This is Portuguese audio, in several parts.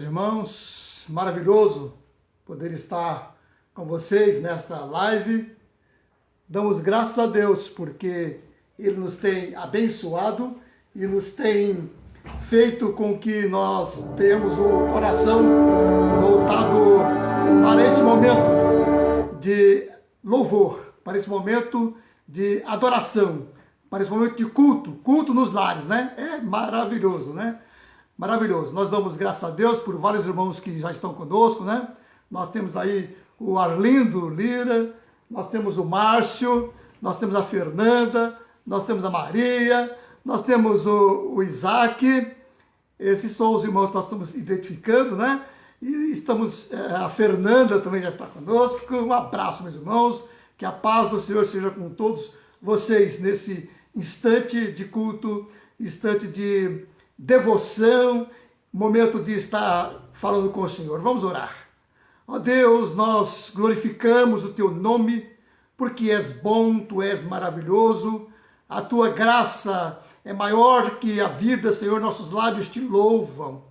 meus irmãos, maravilhoso poder estar com vocês nesta live. Damos graças a Deus porque Ele nos tem abençoado e nos tem feito com que nós tenhamos o coração voltado para esse momento de louvor, para esse momento de adoração, para esse momento de culto nos lares, né? É maravilhoso, né? Maravilhoso. Nós damos graças a Deus por vários irmãos que já estão conosco, né? Nós temos aí o Arlindo Lira, nós temos o Márcio, nós temos a Fernanda, nós temos a Maria, nós temos o Isaac. Esses são os irmãos que nós estamos identificando, né? E estamos, a Fernanda também já está conosco. Um abraço, meus irmãos. Que a paz do Senhor seja com todos vocês nesse instante de culto, instante de devoção, momento de estar falando com o Senhor. Vamos orar. Ó Deus, nós glorificamos o Teu nome, porque és bom, Tu és maravilhoso, a Tua graça é maior que a vida, Senhor, nossos lábios Te louvam.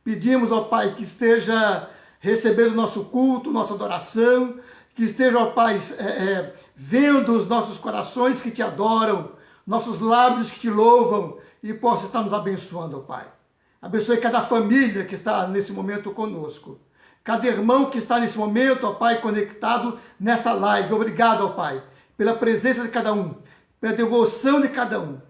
Pedimos, ó Pai, que esteja recebendo nosso culto, nossa adoração, que esteja, ó Pai, vendo os nossos corações que Te adoram, nossos lábios que Te louvam, e possa estar nos abençoando, ó Pai. Abençoe cada família que está nesse momento conosco. Cada irmão que está nesse momento, ó Pai, conectado nesta live. Obrigado, ó Pai, pela presença de cada um, pela devoção de cada um.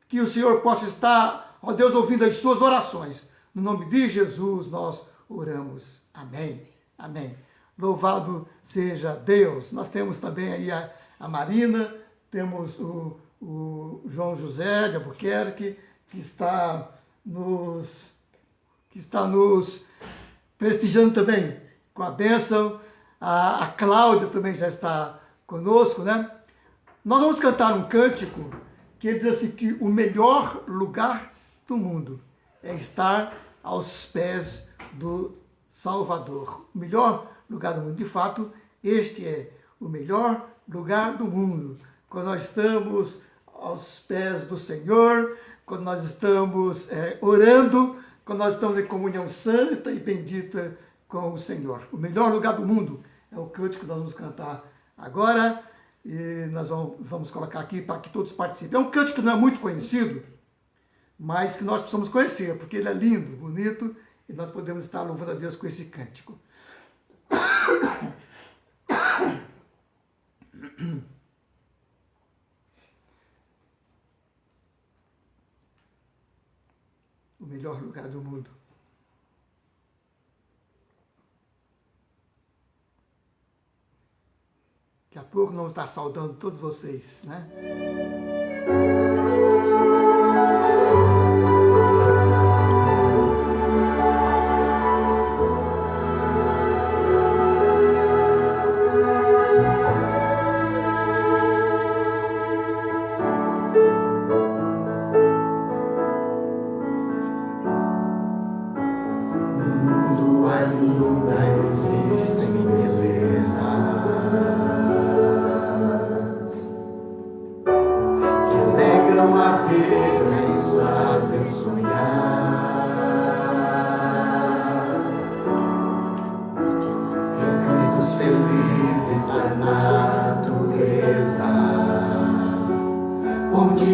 Que o Senhor possa estar, ó Deus, ouvindo as suas orações. No nome de Jesus nós oramos. Amém. Amém. Louvado seja Deus. Nós temos também aí a Marina, temos o João José de Albuquerque, que está nos prestigiando também com a bênção. A Cláudia também já está conosco, né? Nós vamos cantar um cântico que ele diz assim, que o melhor lugar do mundo é estar aos pés do Salvador. O melhor lugar do mundo. De fato, este é o melhor lugar do mundo. Quando nós estamos aos pés do Senhor, quando nós estamos orando, quando nós estamos em comunhão santa e bendita com o Senhor. O melhor lugar do mundo é o cântico que nós vamos cantar agora e nós vamos colocar aqui para que todos participem. É um cântico que não é muito conhecido, mas que nós precisamos conhecer, porque ele é lindo, bonito, e nós podemos estar louvando a Deus com esse cântico. O melhor lugar do mundo. Daqui a pouco nós vamos estar saudando todos vocês, né?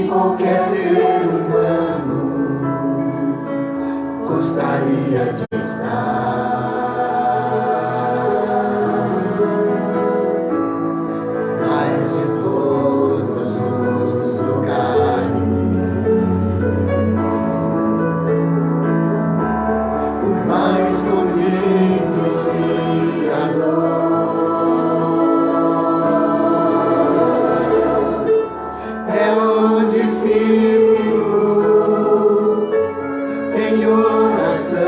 Qualquer ser humano gostaria de estar, mas de todos os lugares, o mais bonito inspirador é onde fico em oração.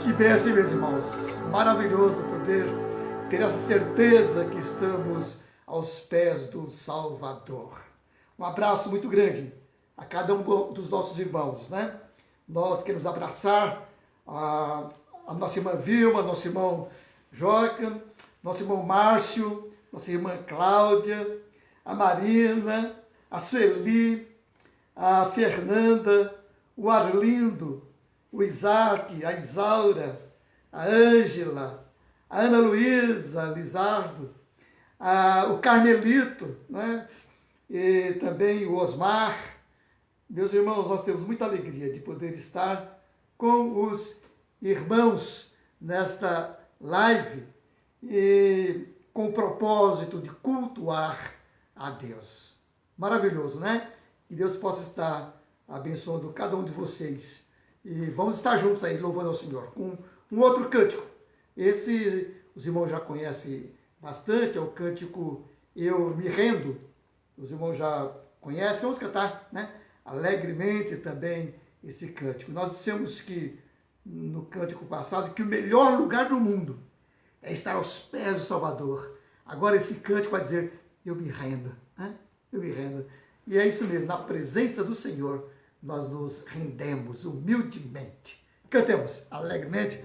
Que bênção, meus irmãos. Maravilhoso poder ter a certeza que estamos aos pés do Salvador. Um abraço muito grande a cada um dos nossos irmãos, né? Nós queremos abraçar a nossa irmã Vilma, nosso irmão Joca, nosso irmão Márcio, nossa irmã Cláudia, a Marina, a Sueli, a Fernanda, o Arlindo, o Isaac, a Isaura, a Ângela, a Ana Luísa, Lizardo, o Carmelito, né? E também o Osmar. Meus irmãos, nós temos muita alegria de poder estar com os irmãos nesta live e com o propósito de cultuar a Deus. Maravilhoso, né? Que Deus possa estar abençoando cada um de vocês. E vamos estar juntos aí, louvando ao Senhor, com um outro cântico. Esse os irmãos já conhecem bastante, é o cântico Eu Me Rendo. Os irmãos já conhecem, vamos cantar, né? Alegremente também esse cântico. Nós dissemos que, no cântico passado, que o melhor lugar do mundo é estar aos pés do Salvador. Agora esse cântico vai dizer, eu me rendo, né? Eu me rendo. E é isso mesmo, na presença do Senhor, nós nos rendemos humildemente. Cantemos alegremente.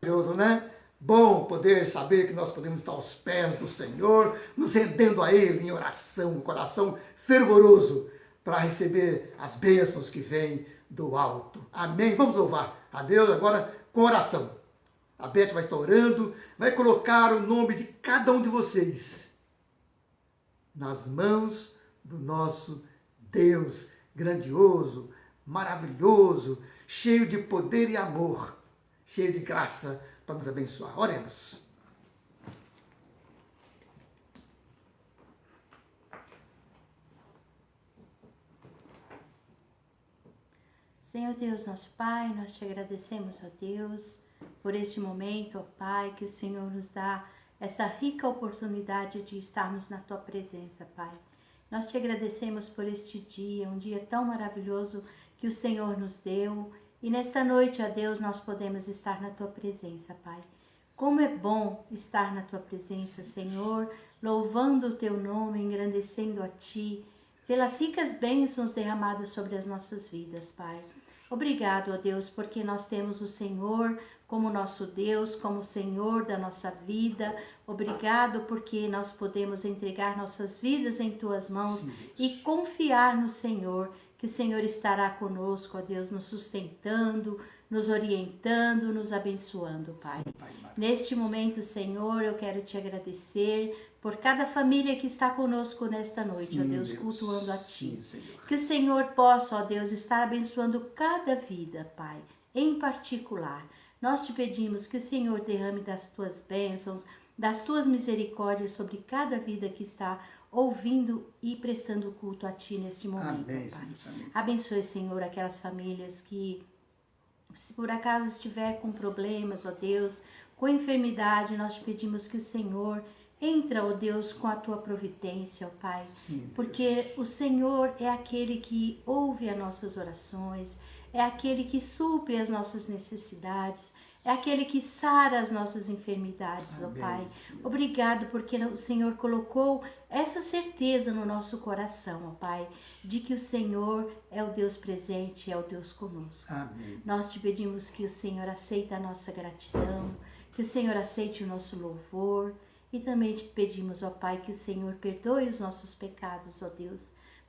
Maravilhoso, né? Bom poder saber que nós podemos estar aos pés do Senhor, nos rendendo a Ele em oração, um coração fervoroso para receber as bênçãos que vêm do alto. Amém? Vamos louvar a Deus agora com oração. A Beth vai estar orando, vai colocar o nome de cada um de vocês nas mãos do nosso Deus grandioso, maravilhoso, cheio de poder e amor, cheio de graça para nos abençoar. Oremos. Senhor Deus, nosso Pai, nós te agradecemos, ó Deus, por este momento, ó Pai, que o Senhor nos dá essa rica oportunidade de estarmos na Tua presença, Pai. Nós te agradecemos por este dia, um dia tão maravilhoso que o Senhor nos deu. E nesta noite, ó Deus, nós podemos estar na Tua presença, Pai. Como é bom estar na Tua presença, Senhor, louvando o Teu nome, engrandecendo a Ti, pelas ricas bênçãos derramadas sobre as nossas vidas, Pai. Obrigado, ó Deus, porque nós temos o Senhor como nosso Deus, como Senhor da nossa vida. Obrigado porque nós podemos entregar nossas vidas em Tuas mãos. Sim, e confiar no Senhor, que o Senhor estará conosco, ó Deus, nos sustentando, nos orientando, nos abençoando, Pai. Sim, Pai. Neste momento, Senhor, eu quero Te agradecer por cada família que está conosco nesta noite, sim, ó Deus, cultuando a Ti. Sim, que o Senhor possa, ó Deus, estar abençoando cada vida, Pai, em particular. Nós Te pedimos que o Senhor derrame das Tuas bênçãos, das Tuas misericórdias sobre cada vida que está ouvindo e prestando culto a Ti neste momento, amém, Pai. Amém. Abençoe, Senhor, aquelas famílias que, se por acaso estiver com problemas, ó Deus, com enfermidade, nós Te pedimos que o Senhor entra, ó Deus, com a Tua providência, ó Pai, sim, porque o Senhor é aquele que ouve as nossas orações, é aquele que supre as nossas necessidades, é aquele que sara as nossas enfermidades, amém, ó Pai. Senhor. Obrigado porque o Senhor colocou essa certeza no nosso coração, ó Pai, de que o Senhor é o Deus presente, é o Deus conosco. Amém. Nós Te pedimos que o Senhor aceite a nossa gratidão, que o Senhor aceite o nosso louvor. E também Te pedimos, ó Pai, que o Senhor perdoe os nossos pecados, ó Deus.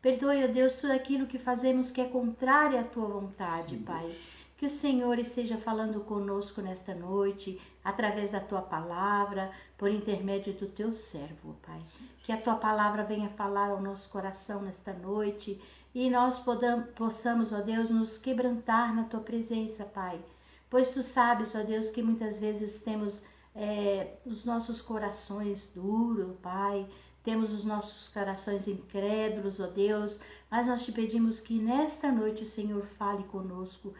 Perdoe, ó Deus, tudo aquilo que fazemos que é contrário à Tua vontade, sim, Pai. Que o Senhor esteja falando conosco nesta noite, através da Tua palavra, por intermédio do Teu servo, ó Pai. Que a Tua palavra venha falar ao nosso coração nesta noite e nós possamos, ó Deus, nos quebrantar na Tua presença, Pai. Pois Tu sabes, ó Deus, que muitas vezes temos os nossos corações duros, Pai, temos os nossos corações incrédulos, ó Deus, mas nós Te pedimos que nesta noite o Senhor fale conosco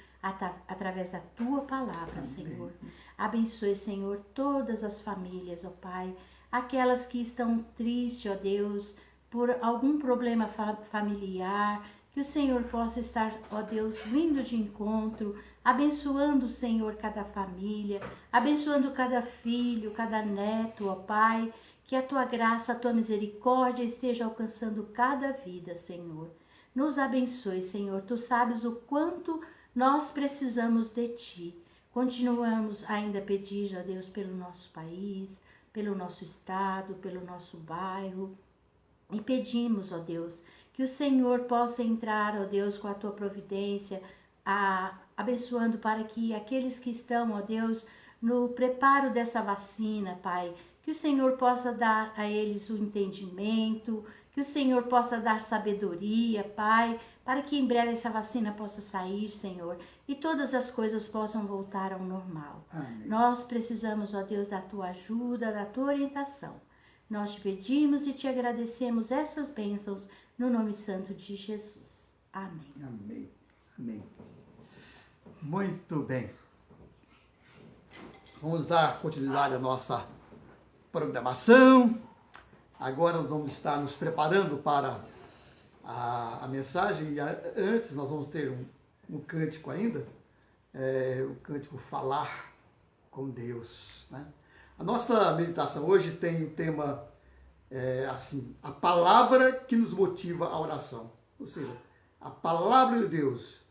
através da Tua palavra, amém, Senhor. Abençoe, Senhor, todas as famílias, ó Pai, aquelas que estão tristes, ó Deus, por algum problema familiar, que o Senhor possa estar, ó Deus, vindo de encontro, abençoando, Senhor, cada família, abençoando cada filho, cada neto, ó Pai, que a Tua graça, a Tua misericórdia esteja alcançando cada vida, Senhor. Nos abençoe, Senhor, Tu sabes o quanto nós precisamos de Ti. Continuamos ainda a pedir, ó Deus, pelo nosso país, pelo nosso estado, pelo nosso bairro, e pedimos, ó Deus, que o Senhor possa entrar, ó Deus, com a Tua providência, abençoando para que aqueles que estão, ó Deus, no preparo desta vacina, Pai, que o Senhor possa dar a eles o entendimento, que o Senhor possa dar sabedoria, Pai, para que em breve essa vacina possa sair, Senhor, e todas as coisas possam voltar ao normal. Amém. Nós precisamos, ó Deus, da Tua ajuda, da Tua orientação. Nós Te pedimos e Te agradecemos essas bênçãos no nome santo de Jesus. Amém. Amém. Amém. Muito bem. Vamos dar continuidade à nossa programação. Agora nós vamos estar nos preparando para a mensagem. E antes nós vamos ter um cântico ainda. O cântico Falar com Deus, né? A nossa meditação hoje tem o tema assim, a palavra que nos motiva à oração. Ou seja, a palavra de Deus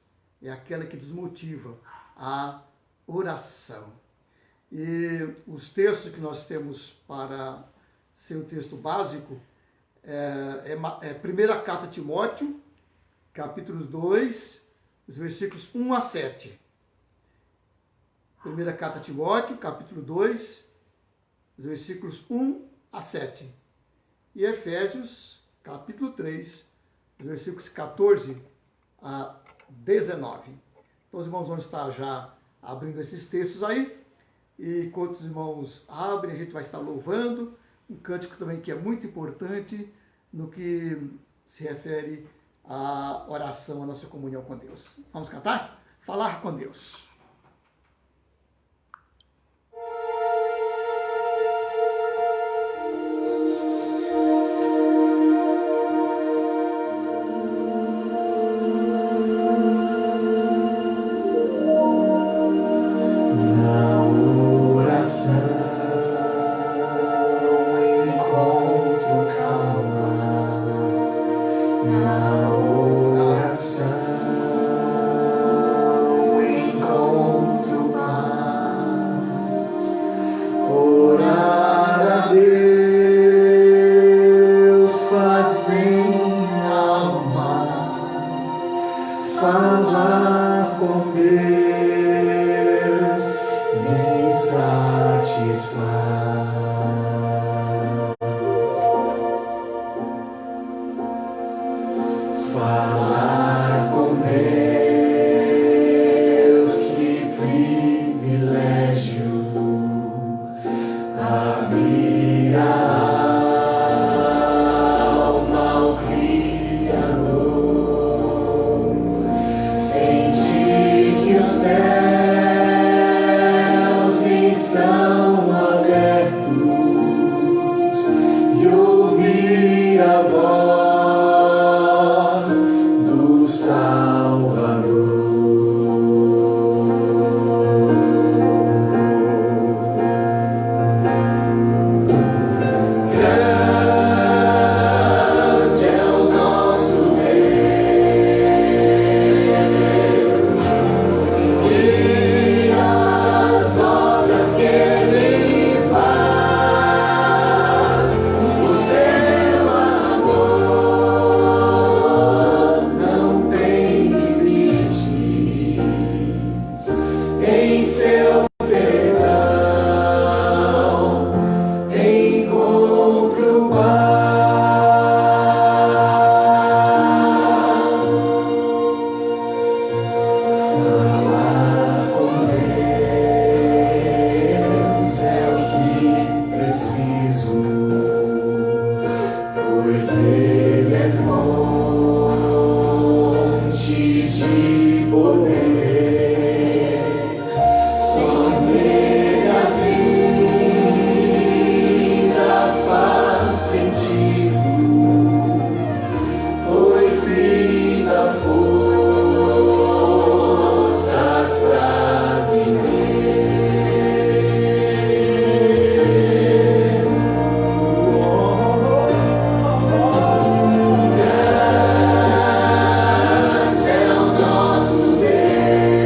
é aquela que nos motiva à oração. E os textos que nós temos para ser o texto básico é 1ª Carta a Timóteo, capítulo 2, os versículos 1 a 7. 1ª Carta a Timóteo, capítulo 2, os versículos 1 a 7. E Efésios, capítulo 3, os versículos 14 a 19. Então os irmãos vão estar já abrindo esses textos aí. E enquanto os irmãos abrem, a gente vai estar louvando um cântico também que é muito importante no que se refere à oração, à nossa comunhão com Deus. Vamos cantar? Falar com Deus. Falar com Deus me satisfaz. Falar com Deus, que privilégio. Abrir a alma ao Criador. Sentir que os céus estão abertos e ouvir a voz do Salvador. Grande é o nosso Deus e as obras que Ele faz. O seu amor não tem limites. Em seu perdão encontro paz. Falar com Deus é o que preciso, pois Ele é fonte de poder. Só nele a vida faz sentido, pois lhe dá forças pra viver. Grande é o nosso Deus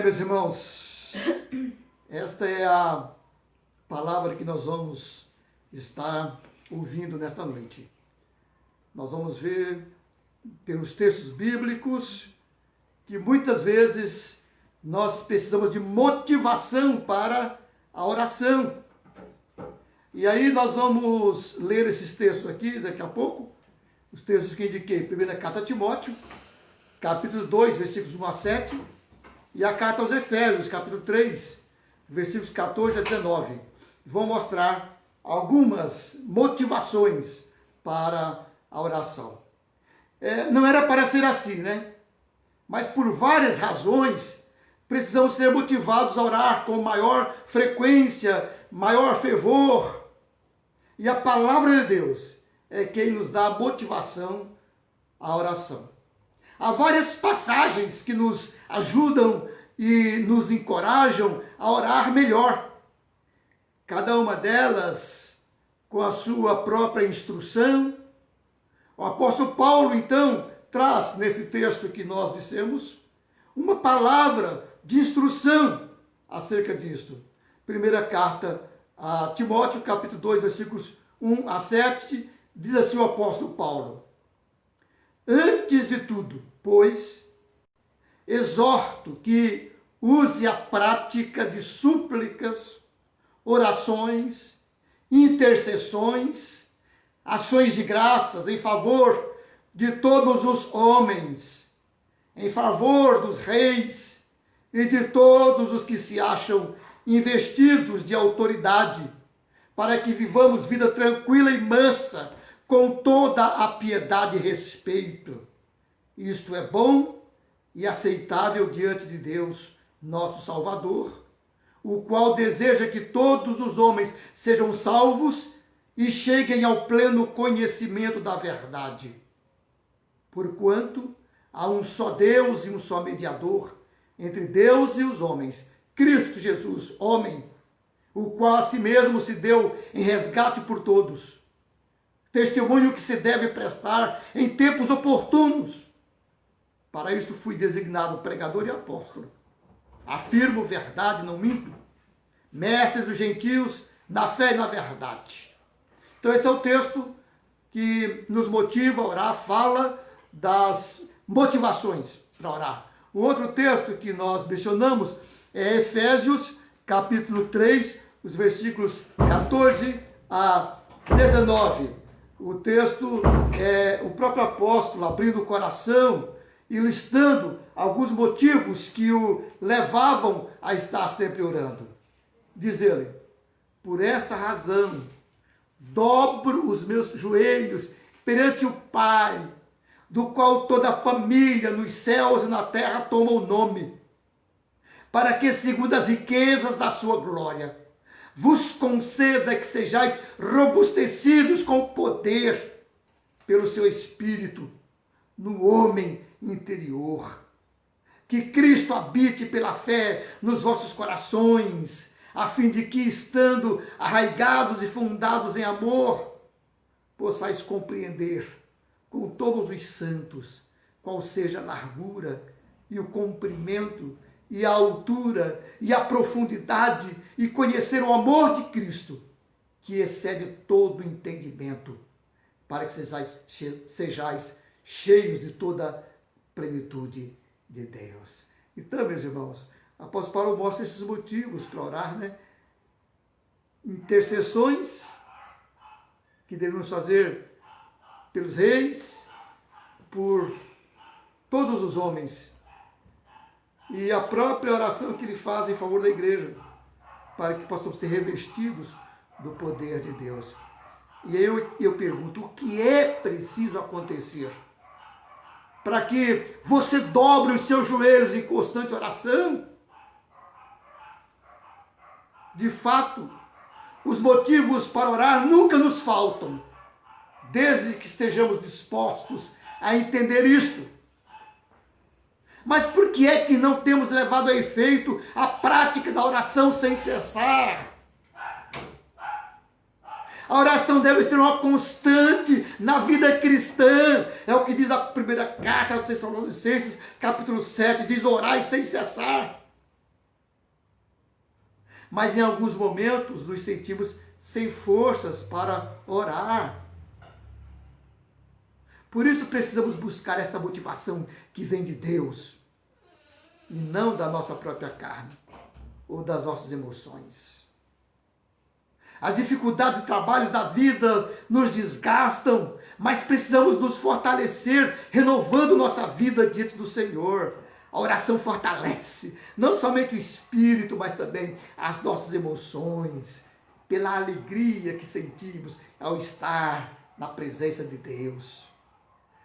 bem, meus irmãos, esta é a palavra que nós vamos estar ouvindo nesta noite. Nós vamos ver pelos textos bíblicos que muitas vezes nós precisamos de motivação para a oração. E aí nós vamos ler esses textos aqui daqui a pouco, os textos que indiquei. Primeira carta a Timóteo, capítulo 2, versículos 1 a 7, e a carta aos Efésios, capítulo 3, versículos 14 a 19. Vou mostrar algumas motivações para a oração. Não era para ser assim, né? Mas por várias razões, precisamos ser motivados a orar com maior frequência, maior fervor. E a palavra de Deus é quem nos dá motivação à oração. Há várias passagens que nos ajudam e nos encorajam a orar melhor. Cada uma delas com a sua própria instrução. O apóstolo Paulo, então, traz nesse texto que nós dissemos uma palavra de instrução acerca disto. Primeira carta a Timóteo, capítulo 2, versículos 1 a 7, diz assim o apóstolo Paulo: antes de tudo, pois, exorto que use a prática de súplicas, orações, intercessões, ações de graças em favor de todos os homens, em favor dos reis e de todos os que se acham investidos de autoridade, para que vivamos vida tranquila e mansa, com toda a piedade e respeito. Isto é bom e aceitável diante de Deus, nosso Salvador, o qual deseja que todos os homens sejam salvos e cheguem ao pleno conhecimento da verdade. Porquanto há um só Deus e um só mediador entre Deus e os homens, Cristo Jesus, homem, o qual a si mesmo se deu em resgate por todos. Testemunho que se deve prestar em tempos oportunos. Para isto fui designado pregador e apóstolo. Afirmo verdade, não minto. Mestre dos gentios na fé e na verdade. Então esse é o texto que nos motiva a orar, fala das motivações para orar. O outro texto que nós mencionamos é Efésios, capítulo 3, os versículos 14 a 19. O texto é o próprio apóstolo abrindo o coração e listando alguns motivos que o levavam a estar sempre orando. Diz ele: por esta razão, dobro os meus joelhos perante o Pai, do qual toda a família nos céus e na terra toma o nome, para que, segundo as riquezas da sua glória, vos conceda que sejais robustecidos com poder pelo seu Espírito no homem interior. Que Cristo habite pela fé nos vossos corações, a fim de que, estando arraigados e fundados em amor, possais compreender com todos os santos qual seja a largura e o comprimento e a altura e a profundidade, e conhecer o amor de Cristo, que excede todo entendimento, para que sejais cheios de toda a plenitude de Deus. Então, meus irmãos, o apóstolo Paulo mostra esses motivos para orar, né? Intercessões que devemos fazer pelos reis, por todos os homens, e a própria oração que ele faz em favor da igreja, para que possamos ser revestidos do poder de Deus. E aí eu pergunto, o que é preciso acontecer para que você dobre os seus joelhos em constante oração? De fato, os motivos para orar nunca nos faltam, desde que estejamos dispostos a entender isto. Mas por que é que não temos levado a efeito a prática da oração sem cessar? A oração deve ser uma constante na vida cristã. É o que diz a primeira carta aos Tessalonicenses, capítulo 7, diz: orai sem cessar. mas em alguns momentos nos sentimos sem forças para orar. Por isso precisamos buscar esta motivação que vem de Deus e não da nossa própria carne ou das nossas emoções. As dificuldades e trabalhos da vida nos desgastam, mas precisamos nos fortalecer, renovando nossa vida diante do Senhor. A oração fortalece não somente o espírito, mas também as nossas emoções, pela alegria que sentimos ao estar na presença de Deus,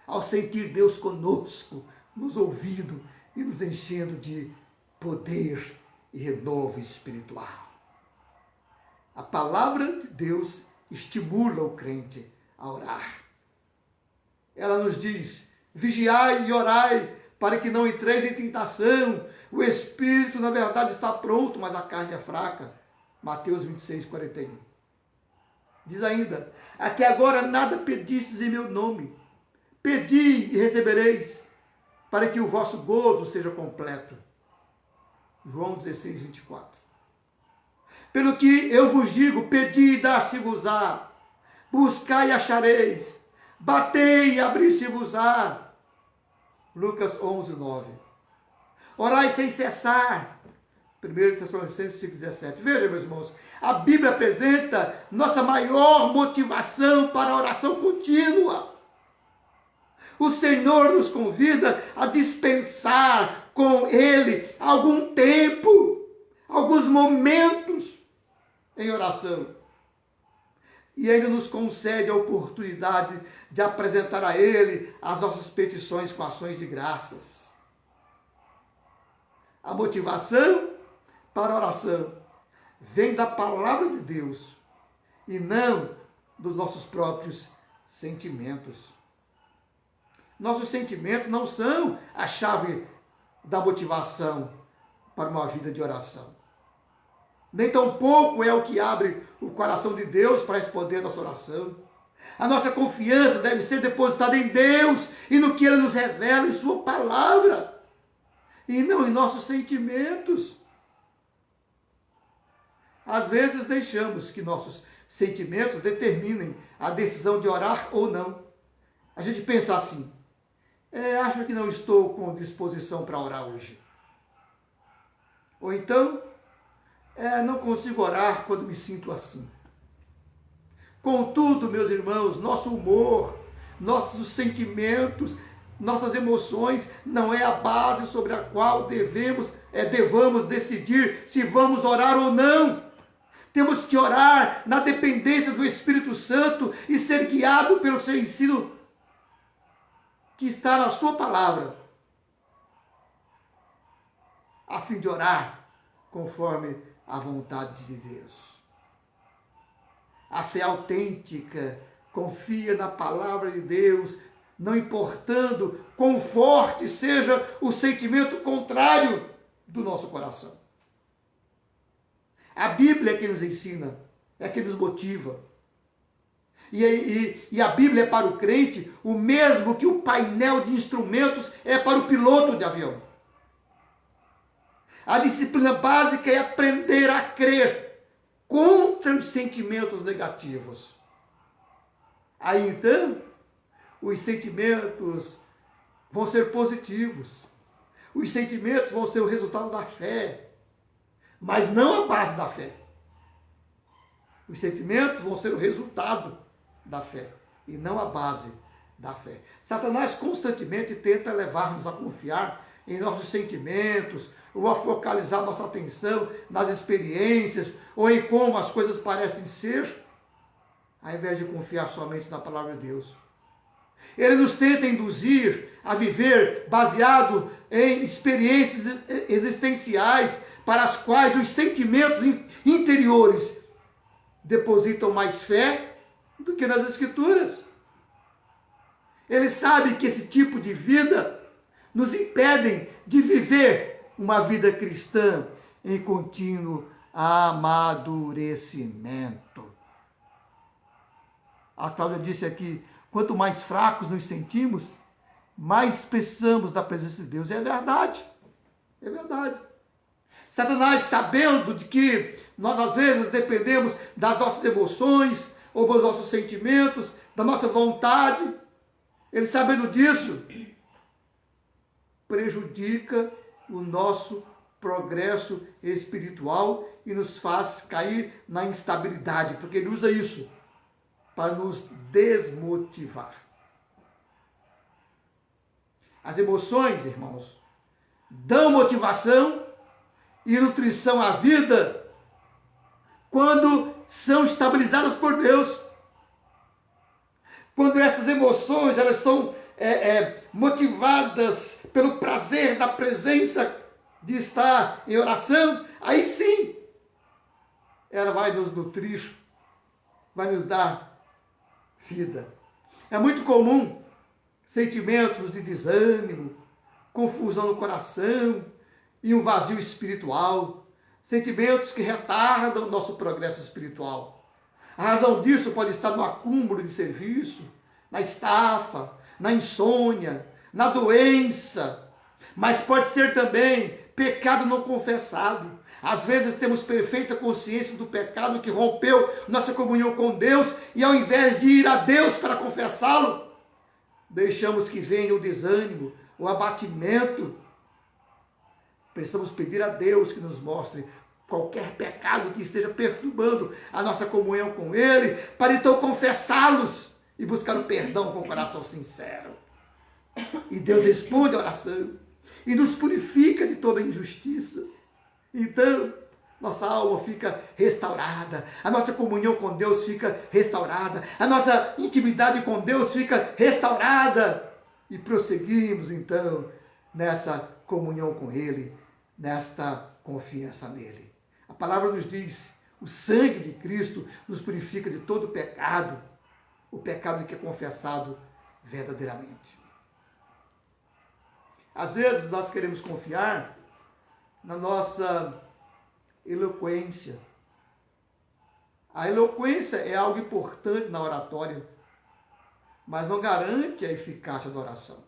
ao sentir Deus conosco, nos ouvindo e nos enchendo de poder e renovo espiritual. A palavra de Deus estimula o crente a orar. Ela nos diz: vigiai e orai, para que não entreis em tentação. O espírito, na verdade, está pronto, mas a carne é fraca. Mateus 26, 41. Diz ainda: até agora nada pedistes em meu nome. Pedi e recebereis, para que o vosso gozo seja completo. João 16, 24. Pelo que eu vos digo, pedi e dar-se-vos-á. Buscai e achareis. Batei e abrir-se-vos-á. Lucas 11, 9. Orai sem cessar. 1 Tessalonicenses 5, 17. Veja, meus irmãos, a Bíblia apresenta nossa maior motivação para a oração contínua. O Senhor nos convida a dispensar com Ele algum tempo, alguns momentos em oração. E ainda nos concede a oportunidade de apresentar a Ele as nossas petições com ações de graças. A motivação para a oração vem da palavra de Deus e não dos nossos próprios sentimentos. Nossos sentimentos não são a chave da motivação para uma vida de oração. Nem tampouco é o que abre o coração de Deus para responder a nossa oração. A nossa confiança deve ser depositada em Deus e no que Ele nos revela em Sua palavra, e não em nossos sentimentos. Às vezes deixamos que nossos sentimentos determinem a decisão de orar ou não. A gente pensa assim: acho que não estou com disposição para orar hoje. Ou então, não consigo orar quando me sinto assim. Contudo, meus irmãos, nosso humor, nossos sentimentos, nossas emoções não é a base sobre a qual devamos decidir se vamos orar ou não. Temos que orar na dependência do Espírito Santo e ser guiado pelo seu ensino que está na sua palavra, a fim de orar conforme a vontade de Deus. A fé autêntica confia na palavra de Deus, não importando quão forte seja o sentimento contrário do nosso coração. A Bíblia é quem nos ensina, é quem nos motiva. E a Bíblia é para o crente o mesmo que o painel de instrumentos é para o piloto de avião. A disciplina básica é aprender a crer contra os sentimentos negativos. Aí então, os sentimentos vão ser positivos. Os sentimentos vão ser o resultado da fé, mas não a base da fé. Os sentimentos vão ser o resultado da fé e não a base da fé. Satanás constantemente tenta levar-nos a confiar em nossos sentimentos, ou a focalizar nossa atenção nas experiências, ou em como as coisas parecem ser, ao invés de confiar somente na palavra de Deus. Ele nos tenta induzir a viver baseado em experiências existenciais, para as quais os sentimentos interiores depositam mais fé do que nas Escrituras. Ele sabe que esse tipo de vida nos impedem de viver uma vida cristã em contínuo amadurecimento. A Cláudia disse aqui: quanto mais fracos nos sentimos, mais precisamos da presença de Deus. É verdade, é verdade. Satanás, sabendo de que nós às vezes dependemos das nossas emoções, ou dos nossos sentimentos, da nossa vontade, ele sabendo disso, prejudica o nosso progresso espiritual e nos faz cair na instabilidade, porque ele usa isso para nos desmotivar. As emoções, irmãos, dão motivação e nutrição à vida quando são estabilizadas por Deus. Quando essas emoções elas são motivadas pelo prazer da presença de estar em oração, aí sim, ela vai nos nutrir, vai nos dar vida. É muito comum sentimentos de desânimo, confusão no coração e um vazio espiritual, sentimentos que retardam o nosso progresso espiritual. A razão disso pode estar no acúmulo de serviço, na estafa, na insônia, na doença, mas pode ser também pecado não confessado. Às vezes temos perfeita consciência do pecado que rompeu nossa comunhão com Deus e ao invés de ir a Deus para confessá-lo, deixamos que venha o desânimo, o abatimento. Precisamos pedir a Deus que nos mostre qualquer pecado que esteja perturbando a nossa comunhão com Ele, para então confessá-los e buscar o perdão com o coração sincero. E Deus responde a oração e nos purifica de toda injustiça. Então, nossa alma fica restaurada, a nossa comunhão com Deus fica restaurada, a nossa intimidade com Deus fica restaurada e prosseguimos então nessa comunhão com Ele, nesta confiança nele. A palavra nos diz, o sangue de Cristo nos purifica de todo pecado, o pecado que é confessado verdadeiramente. Às vezes nós queremos confiar na nossa eloquência. A eloquência é algo importante na oratória, mas não garante a eficácia da oração.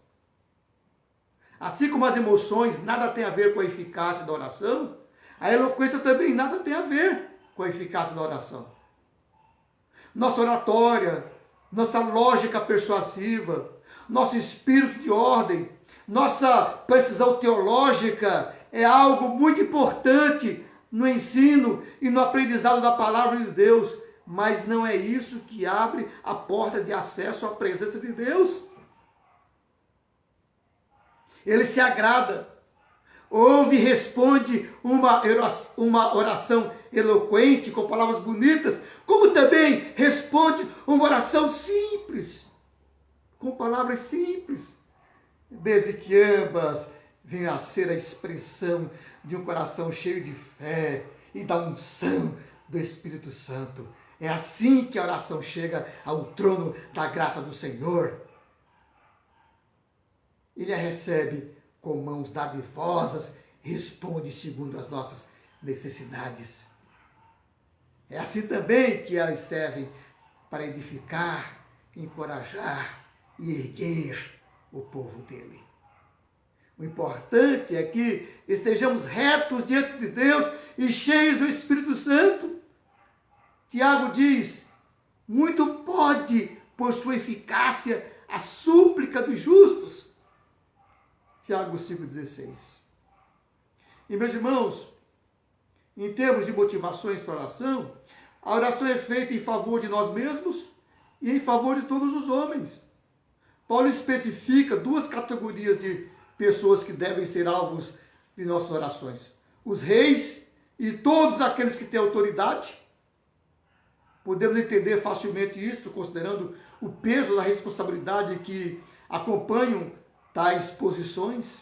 Assim como as emoções nada tem a ver com a eficácia da oração, a eloquência também nada tem a ver com a eficácia da oração. Nossa oratória, nossa lógica persuasiva, nosso espírito de ordem, nossa precisão teológica é algo muito importante no ensino e no aprendizado da palavra de Deus, mas não é isso que abre a porta de acesso à presença de Deus. Ele se agrada, ouve e responde uma oração eloquente, com palavras bonitas, como também responde uma oração simples, com palavras simples, desde que ambas venham a ser a expressão de um coração cheio de fé e da unção do Espírito Santo. É assim que a oração chega ao trono da graça do Senhor. Ele a recebe com mãos dadivosas, responde segundo as nossas necessidades. É assim também que elas servem para edificar, encorajar e erguer o povo dele. O importante é que estejamos retos diante de Deus e cheios do Espírito Santo. Tiago diz, muito pode, por sua eficácia, a súplica dos justos. Tiago 5,16. E, meus irmãos, em termos de motivações para a oração, a oração é feita em favor de nós mesmos e em favor de todos os homens. Paulo especifica duas categorias de pessoas que devem ser alvos de nossas orações. Os reis e todos aqueles que têm autoridade. Podemos entender facilmente isso, considerando o peso da responsabilidade que acompanham tais posições.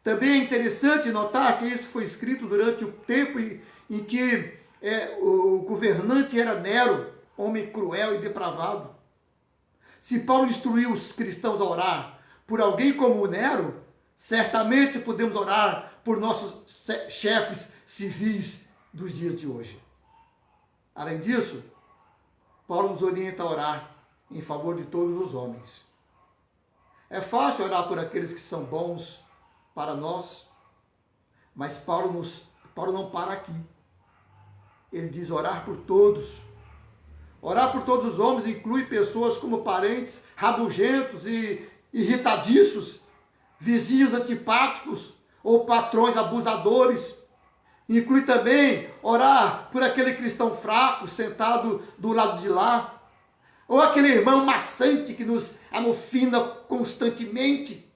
Também é interessante notar que isso foi escrito durante o tempo em que o governante era Nero, homem cruel e depravado. Se Paulo instruiu os cristãos a orar por alguém como Nero, certamente podemos orar por nossos chefes civis dos dias de hoje. Além disso, Paulo nos orienta a orar em favor de todos os homens. É fácil orar por aqueles que são bons para nós, Mas Paulo não para aqui. Ele diz orar por todos. Orar por todos os homens inclui pessoas como parentes rabugentos e irritadiços, vizinhos antipáticos ou patrões abusadores. Inclui também orar por aquele cristão fraco sentado do lado de lá, ou aquele irmão maçante que nos amofina constantemente.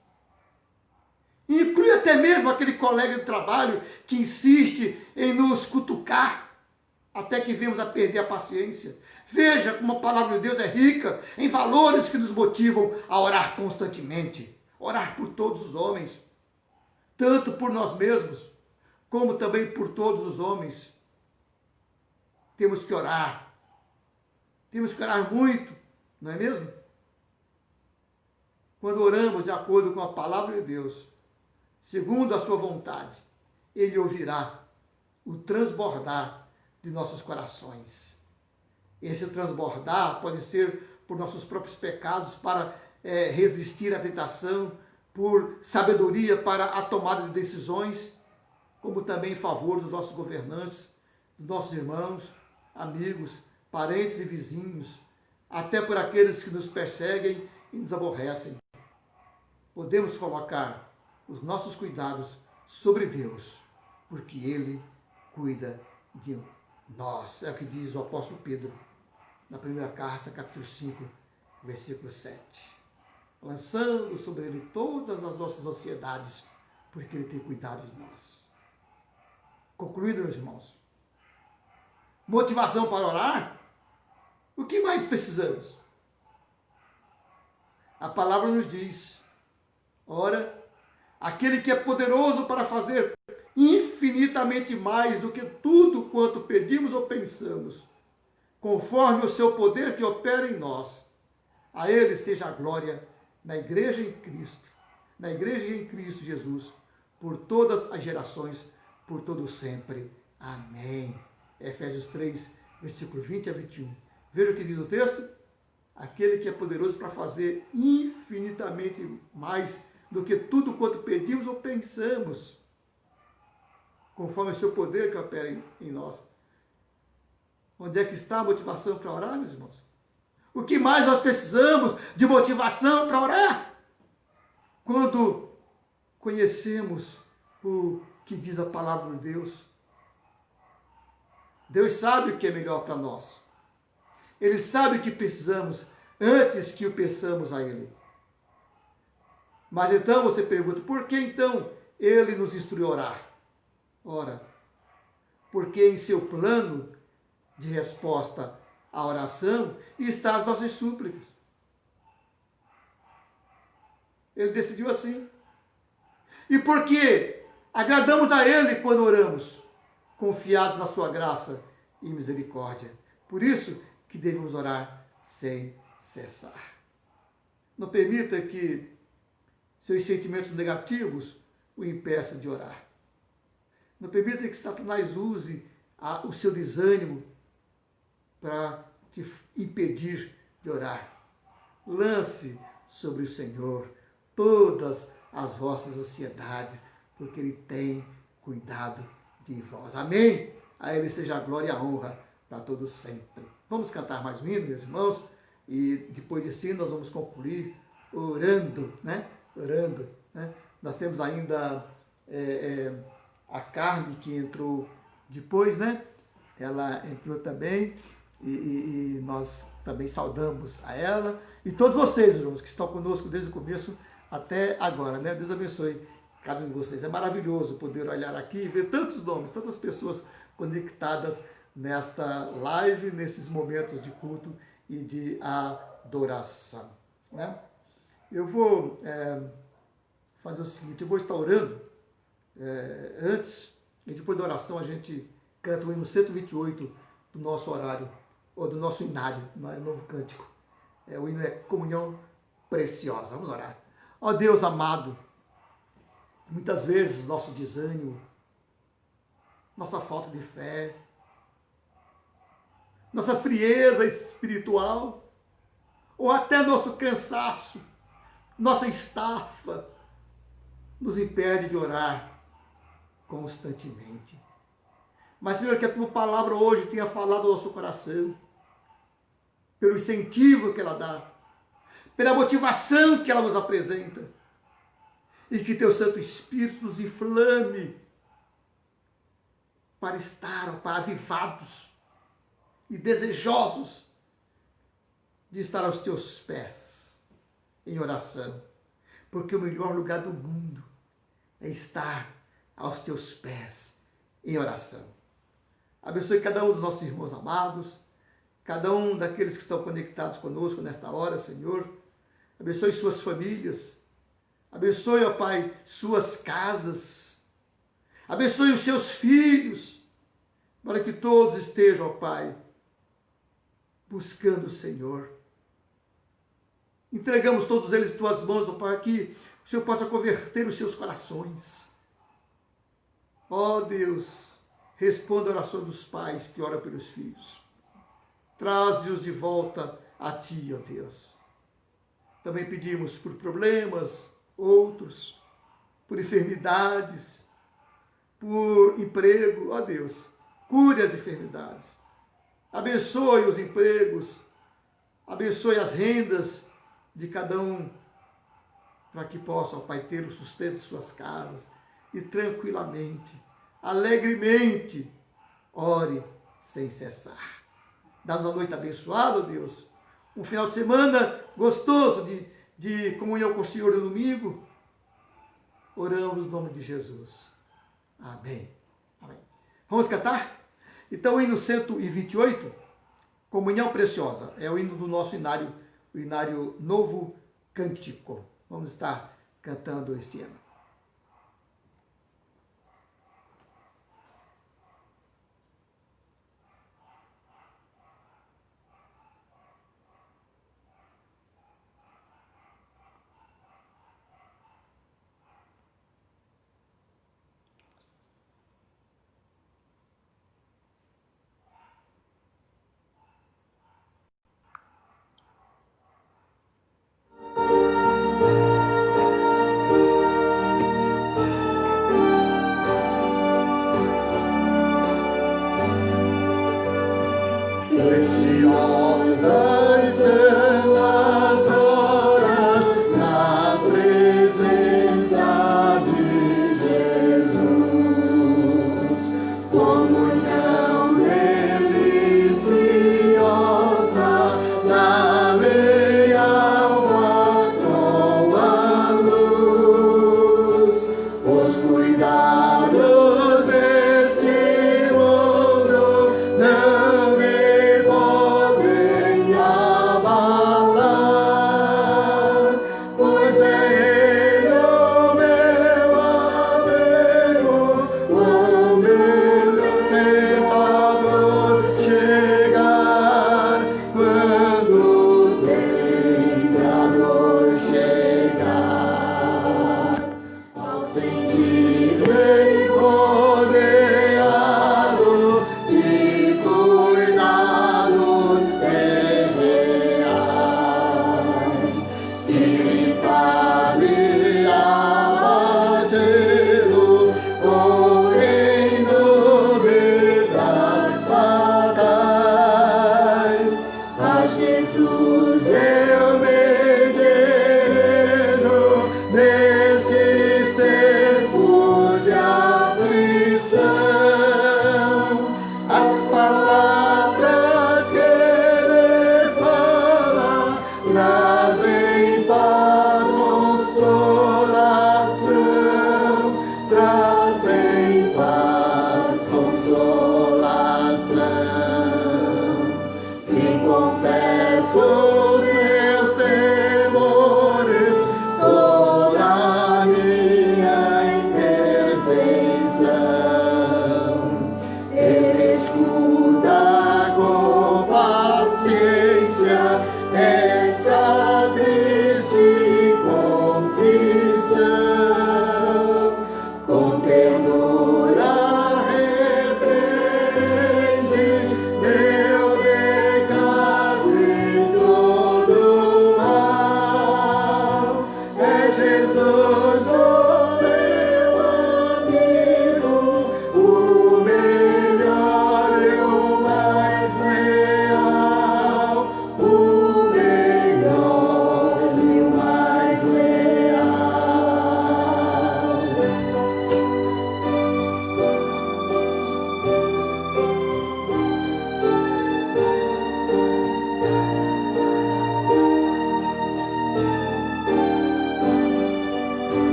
Inclui até mesmo aquele colega de trabalho que insiste em nos cutucar até que venhamos a perder a paciência. Veja como a palavra de Deus é rica em valores que nos motivam a orar constantemente. Orar por todos os homens, tanto por nós mesmos, como também por todos os homens. Temos que orar. Temos que orar muito, não é mesmo? Quando oramos de acordo com a palavra de Deus, segundo a sua vontade, Ele ouvirá o transbordar de nossos corações. Esse transbordar pode ser por nossos próprios pecados para resistir à tentação, por sabedoria para a tomada de decisões, como também em favor dos nossos governantes, dos nossos irmãos, amigos, parentes e vizinhos, até por aqueles que nos perseguem e nos aborrecem. Podemos colocar os nossos cuidados sobre Deus, porque Ele cuida de nós. É o que diz o apóstolo Pedro, na primeira carta, capítulo 5, versículo 7. Lançando sobre Ele todas as nossas ansiedades, porque Ele tem cuidado de nós. Concluído, meus irmãos. Motivação para orar? O que mais precisamos? A palavra nos diz: ora, aquele que é poderoso para fazer infinitamente mais do que tudo quanto pedimos ou pensamos, conforme o seu poder que opera em nós. A Ele seja a glória na igreja em Cristo Jesus, por todas as gerações, por todo sempre. Amém. Efésios 3, versículo 20 a 21. Veja o que diz o texto. Aquele que é poderoso para fazer infinitamente mais do que tudo quanto pedimos ou pensamos, conforme o seu poder que opera em nós. Onde é que está a motivação para orar, meus irmãos? O que mais nós precisamos de motivação para orar? Quando conhecemos o que diz a palavra de Deus. Deus sabe o que é melhor para nós. Ele sabe o que precisamos antes que o peçamos a Ele. Mas então você pergunta, por que então Ele nos instruiu a orar? Ora, porque em seu plano de resposta à oração está as nossas súplicas. Ele decidiu assim. E porque agradamos a Ele quando oramos, confiados na sua graça e misericórdia. Por isso que devemos orar sem cessar. Não permita que seus sentimentos negativos o impeçam de orar. Não permita que Satanás use o seu desânimo para te impedir de orar. Lance sobre o Senhor todas as vossas ansiedades, porque Ele tem cuidado de vós. Amém? A Ele seja a glória e a honra para todos sempre. Vamos cantar mais um hino, meus irmãos, e depois desse hino nós vamos concluir orando, né? Orando, né? Nós temos ainda a Carme que entrou depois, né? Ela entrou também e nós também saudamos a ela e todos vocês, irmãos, que estão conosco desde o começo até agora, né? Deus abençoe cada um de vocês. É maravilhoso poder olhar aqui e ver tantos nomes, tantas pessoas conectadas nesta live, nesses momentos de culto e de adoração, né? Eu vou fazer o seguinte, eu vou estar orando antes e depois da oração a gente canta o hino 128 do nosso horário, ou do nosso inário, novo cântico. O hino é Comunhão Preciosa. Vamos orar. Ó Deus amado, muitas vezes nosso desânimo, nossa falta de fé, nossa frieza espiritual, ou até nosso cansaço, nossa estafa, nos impede de orar. constantemente. Mas, Senhor, que a tua palavra hoje tenha falado ao nosso coração, pelo incentivo que ela dá, pela motivação que ela nos apresenta, e que teu Santo Espírito nos inflame para estar, ó Pai, avivados e desejosos de estar aos teus pés em oração, porque o melhor lugar do mundo é estar aos teus pés em oração. Abençoe cada um dos nossos irmãos amados, cada um daqueles que estão conectados conosco nesta hora, Senhor. Abençoe suas famílias. Abençoe, ó Pai, suas casas. Abençoe os seus filhos, para que todos estejam, ó Pai, buscando o Senhor. Entregamos todos eles em tuas mãos, ó Pai, que o Senhor possa converter os seus corações. Ó Deus, responda a oração dos pais que oram pelos filhos. Traze-os de volta a Ti, ó Deus. Também pedimos por problemas, outros, por enfermidades, por emprego, ó Deus. Cure as enfermidades. Abençoe os empregos. Abençoe as rendas de cada um, para que possa, ó Pai, ter o sustento de suas casas e tranquilamente, alegremente, ore sem cessar. Dá-nos uma noite abençoada, ó Deus. Um final de semana gostoso de comunhão com o Senhor no domingo. Oramos no nome de Jesus. Amém. Amém. Vamos cantar? Então, o hino 128, Comunhão Preciosa, é o hino do nosso inário, o inário Novo Cântico. Vamos estar cantando este hino.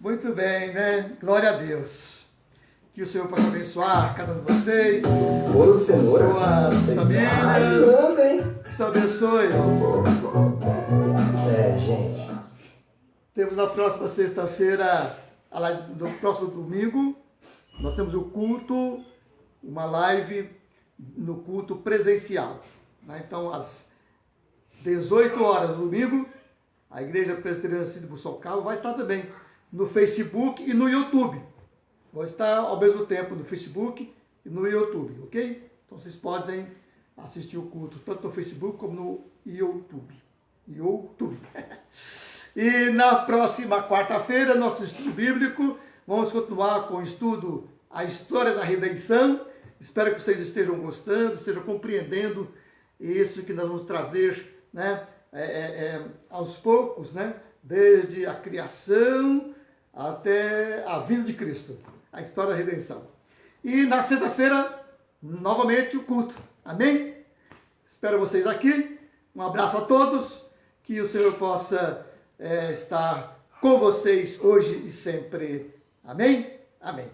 Muito bem, né? Glória a Deus. Que o Senhor possa abençoar cada um de vocês. Bolo de cenoura. Suas famílias. Arrasando, hein? Que o Senhor abençoe. Gente. Temos na próxima sexta-feira, no próximo domingo, nós temos o culto, uma live no culto presencial. Né? Então, às 18 horas do domingo, a Igreja Presbiteriana Cídio Buçocaba vai estar também no Facebook e no YouTube. Vai estar ao mesmo tempo no Facebook e no YouTube, ok? Então vocês podem assistir o culto tanto no Facebook como no YouTube. E na próxima quarta-feira, nosso estudo bíblico, vamos continuar com o estudo A História da Redenção. Espero que vocês estejam gostando, estejam compreendendo isso que nós vamos trazer, né, aos poucos, né, desde a criação até a vinda de Cristo, a história da redenção. E na sexta-feira, novamente o culto. Amém? Espero vocês aqui. Um abraço a todos. Que o Senhor possa estar com vocês hoje e sempre. Amém? Amém.